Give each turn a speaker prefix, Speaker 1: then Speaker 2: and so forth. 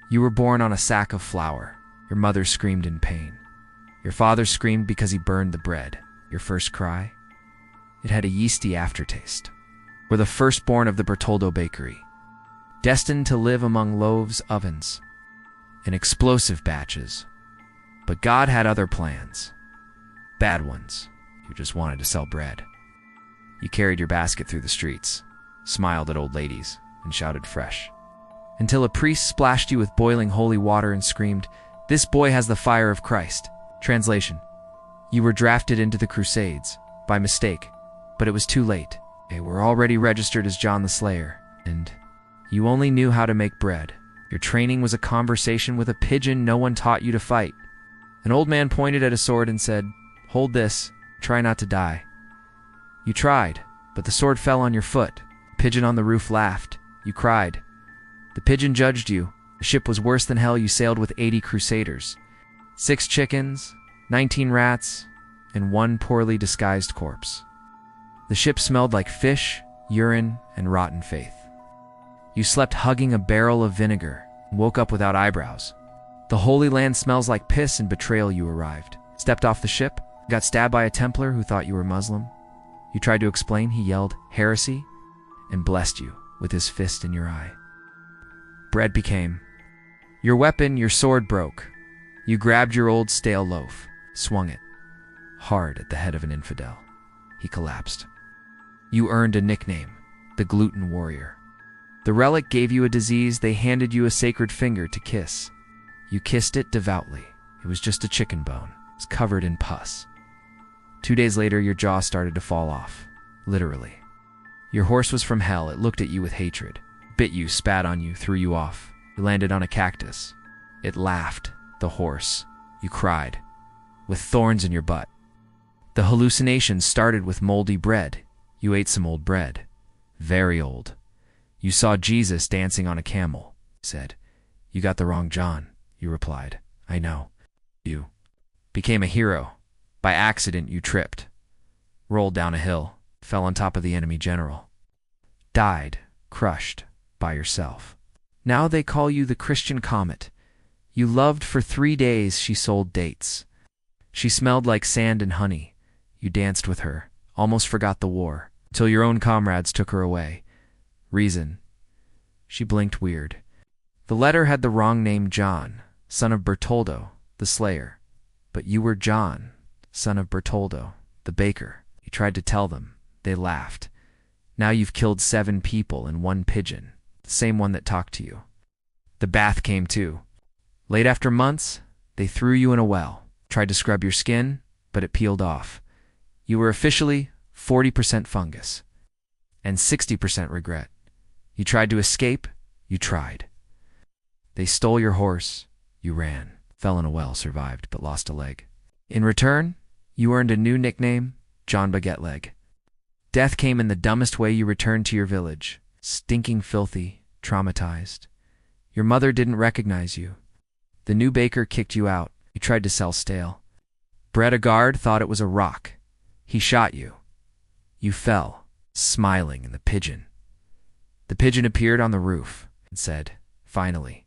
Speaker 1: You were born on a sack of flour. Your mother screamed in pain. Your father screamed because he burned the bread. Your first cry? It had a yeasty aftertaste. We're the firstborn of the Bertoldo bakery, destined to live among loaves, ovens, and explosive batches. But God had other plans. Bad ones. You just wanted to sell bread. You carried your basket through the streets, smiled at old ladies, and shouted fresh, until a priest splashed you with boiling holy water and screamed, "This boy has the fire of Christ." Translation: you were drafted into the Crusades, by mistake, but it was too late. They were already registered as John the Slayer, and you only knew how to make bread. Your training was a conversation with a pigeon. No one taught you to fight. An old man pointed at a sword and said, "Hold this, try not to die." You tried, but the sword fell on your foot. The pigeon on the roof laughed. You cried. The pigeon judged you. The ship was worse than hell. You sailed with 80 crusaders, 6 chickens, 19 rats, and 1 poorly disguised corpse. The ship smelled like fish, urine, and rotten faith. You slept hugging a barrel of vinegar and woke up without eyebrows. The Holy Land smells like piss and betrayal. You arrived, stepped off the ship, got stabbed by a Templar who thought you were Muslim. You tried to explain. He yelled, "Heresy," and blessed you with his fist in your eye. Bread became your weapon. Your sword broke. You grabbed your old stale loaf, swung it hard at the head of an infidel. He collapsed. You earned a nickname, the Gluten Warrior. The relic gave you a disease. They handed you a sacred finger to kiss. You kissed it devoutly. It was just a chicken bone. It was covered in pus. 2 days later, your jaw started to fall off, literally. Your horse was from hell. It looked at you with hatred, bit you, spat on you, threw you off. You landed on a cactus. It laughed, the horse. You cried, with thorns in your butt. The hallucinations started with moldy bread. You ate some old bread, very old. You saw Jesus dancing on a camel. He said, "You got the wrong John." You replied, "I know." You became a hero. By accident, you tripped, rolled down a hill, fell on top of the enemy general, died, crushed by yourself. Now they call you the Christian comet. You loved for 3 days. She sold dates. She smelled like sand and honey. You danced with her, almost forgot the war, till your own comrades took her away. Reason: she blinked weird. The letter had the wrong name, John, son of Bertoldo, the slayer. But you were John, son of Bertoldo, the baker. You tried to tell them. They laughed. Now you've killed 7 people and 1 pigeon, the same one that talked to you. The bath came too. Late after months, they threw you in a well, tried to scrub your skin, but it peeled off. You were officially 40% fungus and 60% regret. You tried to escape. You tried. They stole your horse. You ran, fell in a well, survived, but lost a leg. In return, you earned a new nickname, John Baguette Leg. Death came in the dumbest way. You returned to your village, stinking, filthy, traumatized. Your mother didn't recognize you. The new baker kicked you out. You tried to sell stale bread. A guard thought it was a rock. He shot you. You fell, smiling, in the pigeon. The pigeon appeared on the roof and said, "Finally."